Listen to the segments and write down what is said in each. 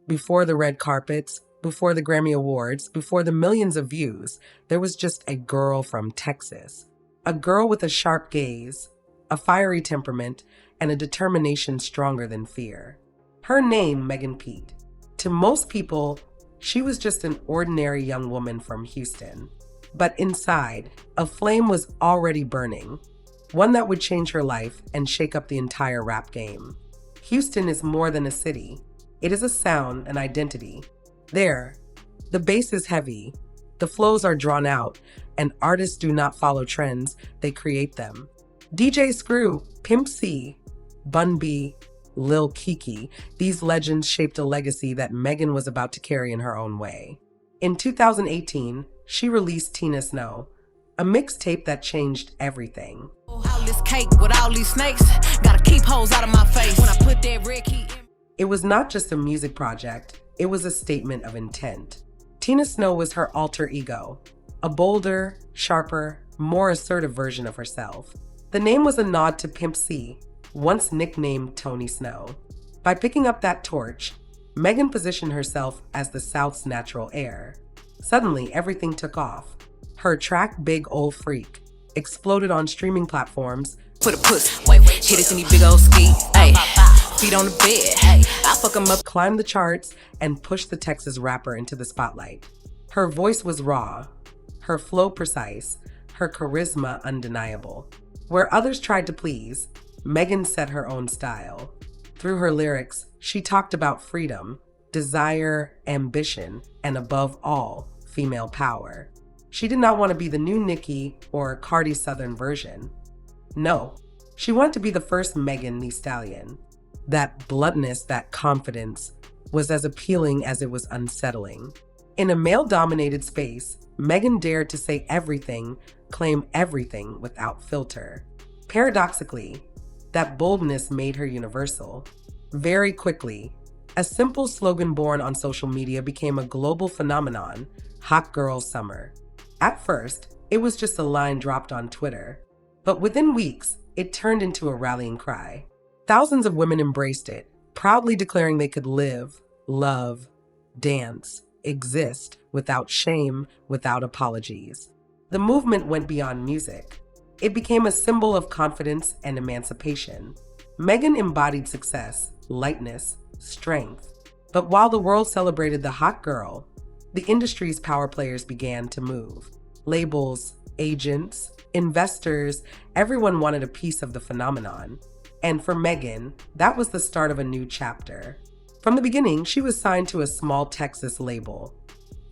Before the red carpets, before the Grammy Awards, before the millions of views, there was just a girl from Texas. A girl with a sharp gaze, a fiery temperament, and a determination stronger than fear. Her name, Megan Pete. To most people, she was just an ordinary young woman from Houston. But inside, a flame was already burning, one that would change her life and shake up the entire rap game. Houston is more than a city. It is a sound, an identity. There, the bass is heavy, the flows are drawn out, and artists do not follow trends, they create them. DJ Screw, Pimp C, Bun B, Lil Kiki, these legends shaped a legacy that Megan was about to carry in her own way. In 2018, she released Tina Snow, a mixtape that changed everything. All this cake with all these snakes, gotta keep hoes out of my face. When I put that red key in. It was not just a music project, it was a statement of intent. Tina Snow was her alter ego, a bolder, sharper, more assertive version of herself. The name was a nod to Pimp C, once nicknamed Tony Snow. By picking up that torch, Megan positioned herself as the South's natural heir. Suddenly, everything took off. Her track Big Ol' Freak exploded on streaming platforms. Put a puss, hit it in these big old ski, ayy, feet on the bed, ayy, I fuck 'em up. Climbed the charts and pushed the Texas rapper into the spotlight. Her voice was raw, her flow precise, her charisma undeniable. Where others tried to please, Megan set her own style. Through her lyrics, she talked about freedom, desire, ambition, and above all, female power. She did not want to be the new Nicki or Cardi's Southern version. No, she wanted to be the first Megan Thee Stallion. That bluntness, that confidence, was as appealing as it was unsettling. In a male-dominated space, Megan dared to say everything, claim everything without filter. Paradoxically, that boldness made her universal. Very quickly, a simple slogan born on social media became a global phenomenon, Hot Girl Summer. At first, it was just a line dropped on Twitter, but within weeks, it turned into a rallying cry. Thousands of women embraced it, proudly declaring they could live, love, dance, exist without shame, without apologies. The movement went beyond music. It became a symbol of confidence and emancipation. Megan embodied success, lightness, strength. But while the world celebrated the hot girl, the industry's power players began to move. Labels, agents, investors, everyone wanted a piece of the phenomenon. And for Megan, that was the start of a new chapter. From the beginning, she was signed to a small Texas label,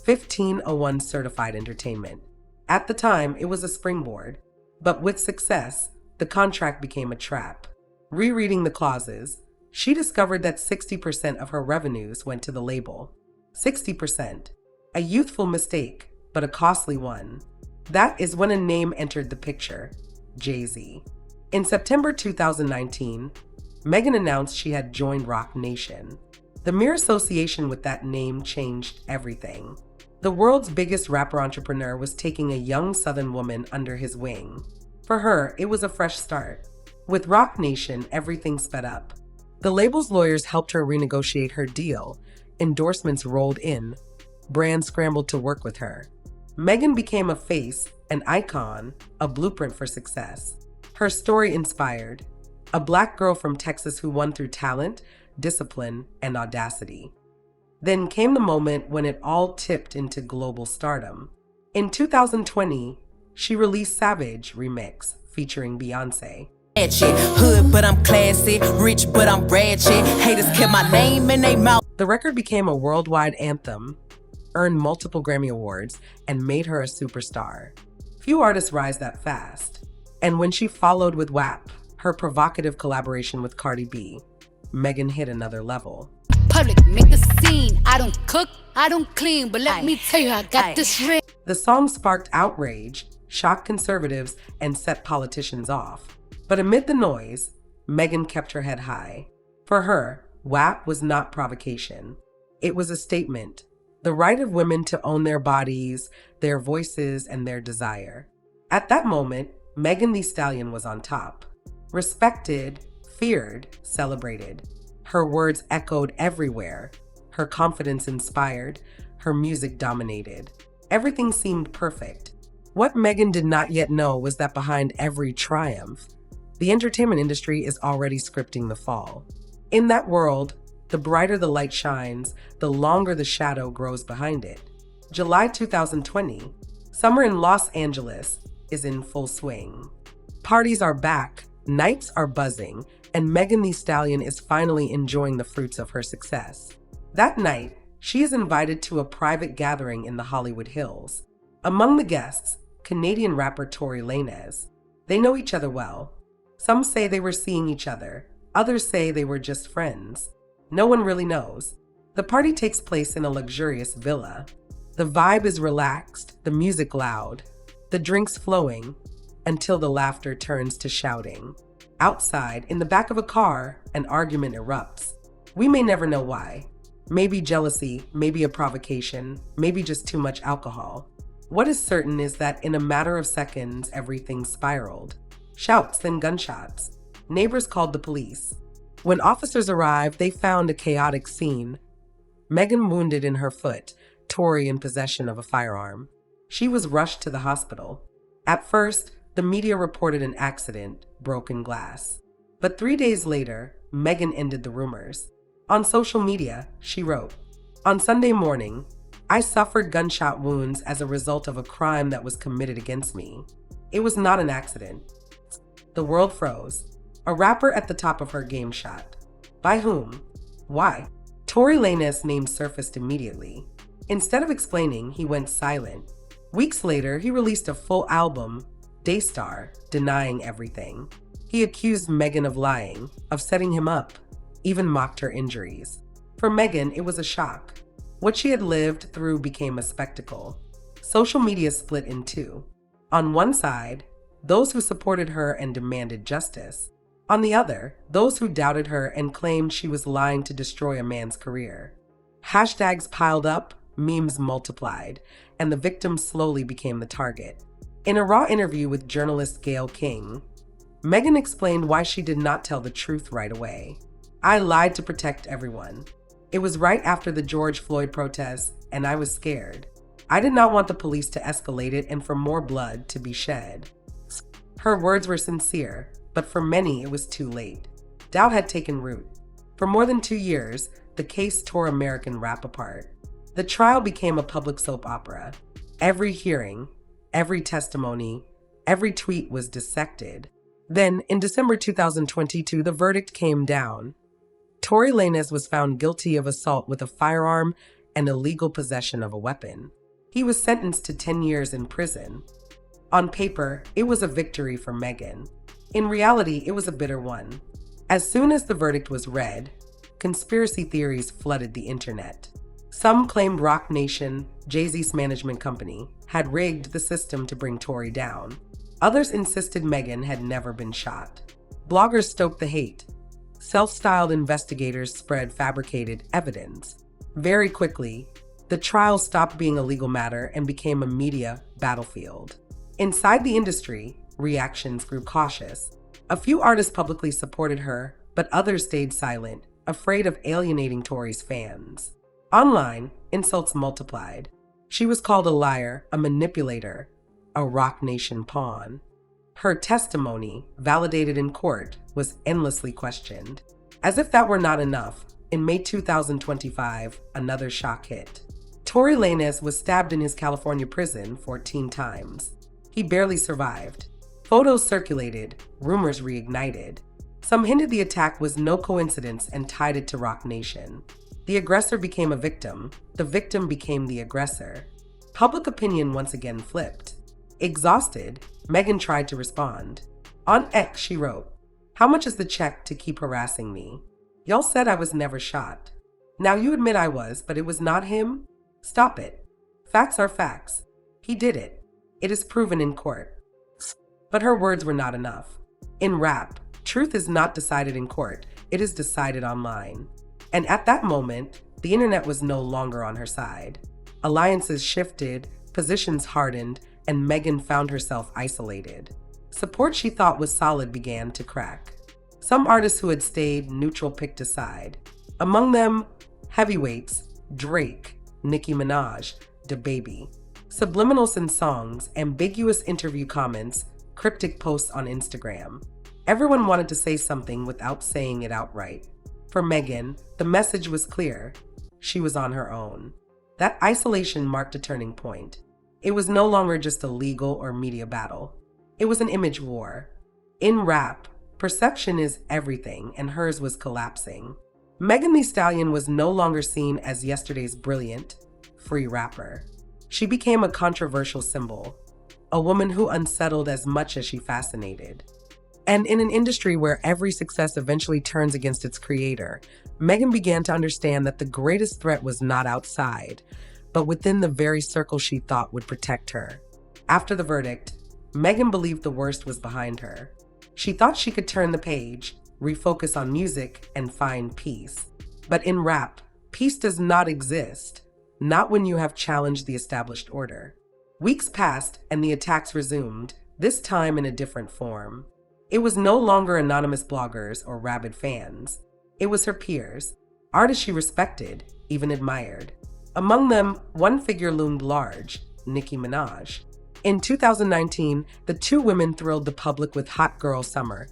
1501 Certified Entertainment. At the time, it was a springboard. But with success, the contract became a trap. Rereading the clauses, she discovered that 60% of her revenues went to the label. 60%. A youthful mistake, but a costly one. That is when a name entered the picture, Jay-Z. In September 2019, Megan announced she had joined Roc Nation. The mere association with that name changed everything. The world's biggest rapper entrepreneur was taking a young Southern woman under his wing. For her, it was a fresh start. With Roc Nation, everything sped up. The label's lawyers helped her renegotiate her deal. Endorsements rolled in. Brands scrambled to work with her. Megan became a face, an icon, a blueprint for success. Her story inspired a Black girl from Texas who won through talent, discipline, and audacity. Then came the moment when it all tipped into global stardom. In 2020, she released Savage Remix featuring Beyoncé. Hood, but I'm classy, rich, but I'm ratchet. Haters kept my name in their mouth. The record became a worldwide anthem, earned multiple Grammy Awards, and made her a superstar. Few artists rise that fast. And when she followed with WAP, her provocative collaboration with Cardi B, Megan hit another level. Public, make the scene. I don't cook, I don't clean, but let me tell you, I got this ring. The song sparked outrage, shocked conservatives, and set politicians off. But amid the noise, Megan kept her head high. For her, WAP was not provocation. It was a statement. The right of women to own their bodies, their voices, and their desire. At that moment, Megan Thee Stallion was on top. Respected, feared, celebrated. Her words echoed everywhere. Her confidence inspired, her music dominated. Everything seemed perfect. What Megan did not yet know was that behind every triumph, the entertainment industry is already scripting the fall. In that world, the brighter the light shines, the longer the shadow grows behind it. July 2020, summer in Los Angeles is in full swing. Parties are back, nights are buzzing, and Megan Thee Stallion is finally enjoying the fruits of her success. That night, she is invited to a private gathering in the Hollywood Hills. Among the guests, Canadian rapper Tory Lanez. They know each other well. Some say they were seeing each other. Others say they were just friends. No one really knows. The party takes place in a luxurious villa. The vibe is relaxed, the music loud, the drinks flowing, until the laughter turns to shouting. Outside, in the back of a car, an argument erupts. We may never know why. Maybe jealousy, maybe a provocation, maybe just too much alcohol. What is certain is that in a matter of seconds, everything spiraled. Shouts, then gunshots. Neighbors called the police. When officers arrived, they found a chaotic scene. Megan wounded in her foot, Tory in possession of a firearm. She was rushed to the hospital. At first, the media reported an accident, broken glass. But 3 days later, Megan ended the rumors. On social media, she wrote, "On Sunday morning, I suffered gunshot wounds as a result of a crime that was committed against me. It was not an accident." The world froze. A rapper at the top of her game shot. By whom? Why? Tory Lanez's name surfaced immediately. Instead of explaining, he went silent. Weeks later, he released a full album, Daystar, denying everything. He accused Megan of lying, of setting him up, even mocked her injuries. For Megan, it was a shock. What she had lived through became a spectacle. Social media split in two. On one side, those who supported her and demanded justice. On the other, those who doubted her and claimed she was lying to destroy a man's career. Hashtags piled up, memes multiplied, and the victim slowly became the target. In a raw interview with journalist Gayle King, Megan explained why she did not tell the truth right away. "I lied to protect everyone. It was right after the George Floyd protests, and I was scared. I did not want the police to escalate it and for more blood to be shed." Her words were sincere, but for many it was too late. Doubt had taken root. For more than 2 years, the case tore American rap apart. The trial became a public soap opera. Every hearing, every testimony, every tweet was dissected. Then, in December 2022, the verdict came down. Tory Lanez was found guilty of assault with a firearm and illegal possession of a weapon. He was sentenced to 10 years in prison. On paper, it was a victory for Megan. In reality, it was a bitter one. As soon as the verdict was read, conspiracy theories flooded the internet. Some claimed Roc Nation, Jay-Z's management company, had rigged the system to bring Tory down. Others insisted Megan had never been shot. Bloggers stoked the hate. Self-styled investigators spread fabricated evidence. Very quickly, the trial stopped being a legal matter and became a media battlefield. Inside the industry, reactions grew cautious. A few artists publicly supported her, but others stayed silent, afraid of alienating Tory's fans. Online, insults multiplied. She was called a liar, a manipulator, a Roc Nation pawn. Her testimony, validated in court, was endlessly questioned. As if that were not enough, in May 2025, another shock hit. Tory Lanez was stabbed in his California prison 14 times. He barely survived. Photos circulated, rumors reignited. Some hinted the attack was no coincidence and tied it to Roc Nation. The aggressor became a victim. The victim became the aggressor. Public opinion once again flipped. Exhausted, Megan tried to respond. On X, she wrote, "How much is the check to keep harassing me? Y'all said I was never shot. Now you admit I was, but it was not him? Stop it. Facts are facts. He did it. It is proven in court." But her words were not enough. In rap, truth is not decided in court, it is decided online. And at that moment, the internet was no longer on her side. Alliances shifted, positions hardened, and Megan found herself isolated. Support she thought was solid began to crack. Some artists who had stayed neutral picked a side. Among them, heavyweights Drake, Nicki Minaj, DaBaby. Subliminals in songs, ambiguous interview comments, cryptic posts on Instagram. Everyone wanted to say something without saying it outright. For Megan, the message was clear. She was on her own. That isolation marked a turning point. It was no longer just a legal or media battle. It was an image war. In rap, perception is everything, and hers was collapsing. Megan Thee Stallion was no longer seen as yesterday's brilliant, free rapper. She became a controversial symbol, a woman who unsettled as much as she fascinated. And in an industry where every success eventually turns against its creator, Megan began to understand that the greatest threat was not outside, but within the very circle she thought would protect her. After the verdict, Megan believed the worst was behind her. She thought she could turn the page, refocus on music, and find peace. But in rap, peace does not exist, not when you have challenged the established order. Weeks passed and the attacks resumed, this time in a different form. It was no longer anonymous bloggers or rabid fans. It was her peers, artists she respected, even admired. Among them, one figure loomed large, Nicki Minaj. In 2019, the two women thrilled the public with Hot Girl Summer,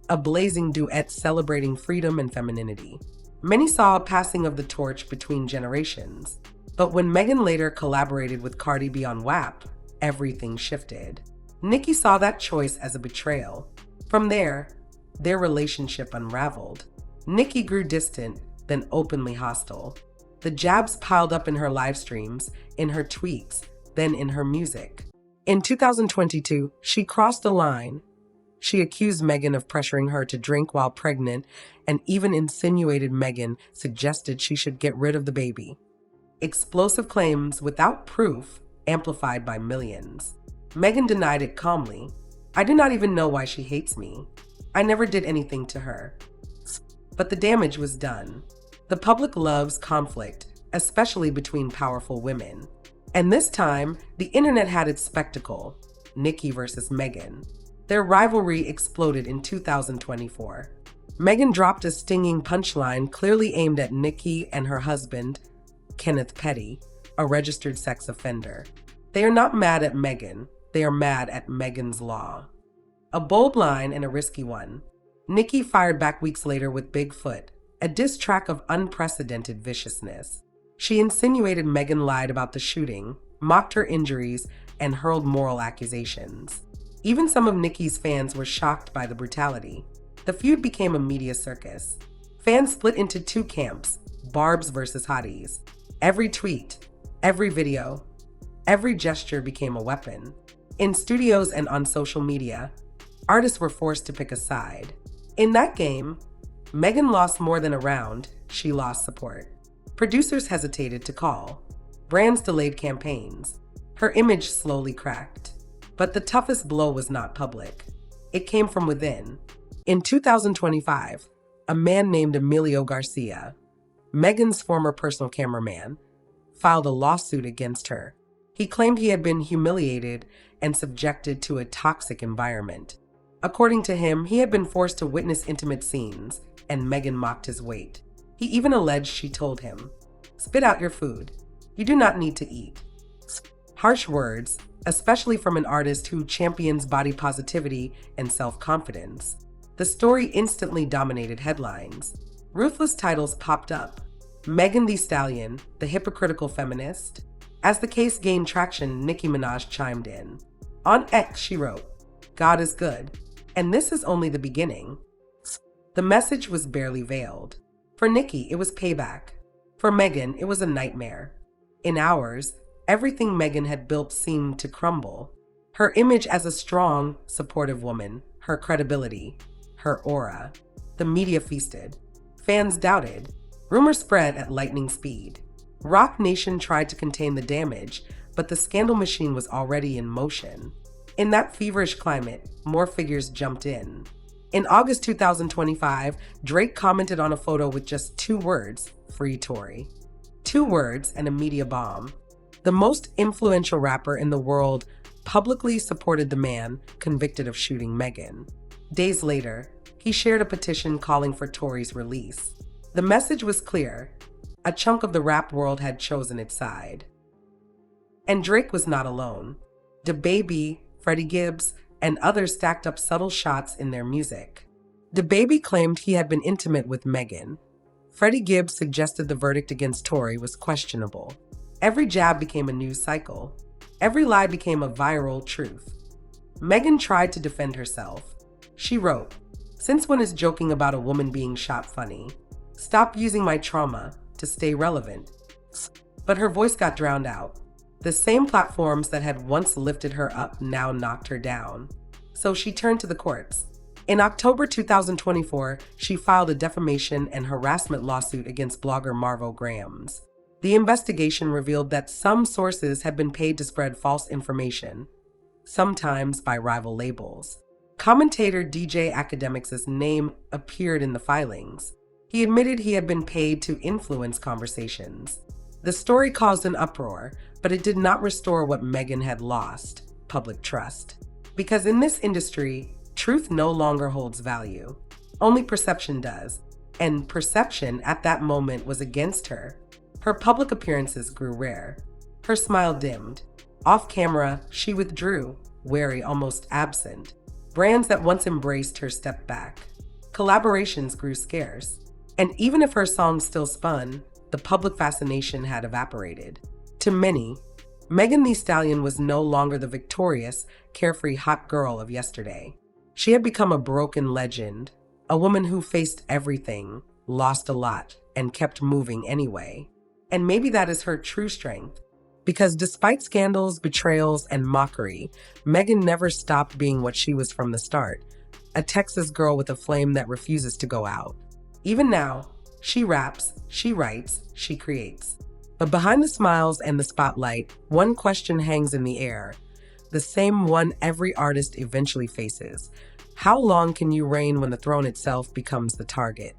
a blazing duet celebrating freedom and femininity. Many saw a passing of the torch between generations. But when Megan later collaborated with Cardi B on WAP, everything shifted. Nicki saw that choice as a betrayal. From there, their relationship unraveled. Nicki grew distant, then openly hostile. The jabs piled up in her live streams, in her tweets, then in her music. In 2022, she crossed the line. She accused Megan of pressuring her to drink while pregnant and even insinuated Megan suggested she should get rid of the baby. Explosive claims without proof, amplified by millions. Megan denied it calmly. I do not even know why she hates me. I never did anything to her. But the damage was done. The public loves conflict, especially between powerful women. And this time, the internet had its spectacle, Nicki versus Megan. Their rivalry exploded in 2024. Megan dropped a stinging punchline clearly aimed at Nicki and her husband, Kenneth Petty, a registered sex offender. They are not mad at Megan, they are mad at Megan's Law. A bold line and a risky one. Nicki fired back weeks later with Bigfoot, a diss track of unprecedented viciousness. She insinuated Megan lied about the shooting, mocked her injuries, and hurled moral accusations. Even some of Nicki's fans were shocked by the brutality. The feud became a media circus. Fans split into two camps, Barbs versus Hotties. Every tweet, every video, every gesture became a weapon. In studios and on social media, artists were forced to pick a side. In that game, Megan lost more than a round, she lost support. Producers hesitated to call. Brands delayed campaigns. Her image slowly cracked. But the toughest blow was not public. It came from within. In 2025, a man named Emilio Garcia, Megan's former personal cameraman, filed a lawsuit against her. He claimed he had been humiliated and subjected to a toxic environment. According to him, he had been forced to witness intimate scenes, and Megan mocked his weight. He even alleged she told him, "Spit out your food. You do not need to eat." Harsh words, especially from an artist who champions body positivity and self-confidence. The story instantly dominated headlines. Ruthless titles popped up. Megan Thee Stallion, the hypocritical feminist. As the case gained traction, Nicki Minaj chimed in. On X, she wrote, "God is good, and this is only the beginning." The message was barely veiled. For Nicki, it was payback. For Megan, it was a nightmare. In hours, everything Megan had built seemed to crumble. Her image as a strong, supportive woman, her credibility, her aura. The media feasted. Fans doubted. Rumors spread at lightning speed. Rock Nation tried to contain the damage, but the scandal machine was already in motion. In that feverish climate, more figures jumped in. In August 2025, Drake commented on a photo with just 2 words, "Free Tory." 2 words and a media bomb. The most influential rapper in the world publicly supported the man convicted of shooting Megan. Days later, he shared a petition calling for Tory's release. The message was clear. A chunk of the rap world had chosen its side. And Drake was not alone. DaBaby, Freddie Gibbs, and others stacked up subtle shots in their music. DaBaby claimed he had been intimate with Megan. Freddie Gibbs suggested the verdict against Tory was questionable. Every jab became a news cycle. Every lie became a viral truth. Megan tried to defend herself. She wrote, "Since when is joking about a woman being shot funny? Stop using my trauma to stay relevant." But her voice got drowned out. The same platforms that had once lifted her up now knocked her down. So she turned to the courts. In October 2024, she filed a defamation and harassment lawsuit against blogger Marvo Grams. The investigation revealed that some sources had been paid to spread false information, sometimes by rival labels. Commentator DJ Academics' name appeared in the filings. He admitted he had been paid to influence conversations. The story caused an uproar, but it did not restore what Megan had lost: public trust. Because in this industry, truth no longer holds value. Only perception does. And perception at that moment was against her. Her public appearances grew rare. Her smile dimmed. Off camera, she withdrew, wary, almost absent. Brands that once embraced her stepped back. Collaborations grew scarce. And even if her songs still spun, the public fascination had evaporated. To many, Megan Thee Stallion was no longer the victorious, carefree hot girl of yesterday. She had become a broken legend, a woman who faced everything, lost a lot, and kept moving anyway. And maybe that is her true strength. Because despite scandals, betrayals, and mockery, Megan never stopped being what she was from the start, a Texas girl with a flame that refuses to go out. Even now, she raps, she writes, she creates. But behind the smiles and the spotlight, one question hangs in the air, the same one every artist eventually faces. How long can you reign when the throne itself becomes the target?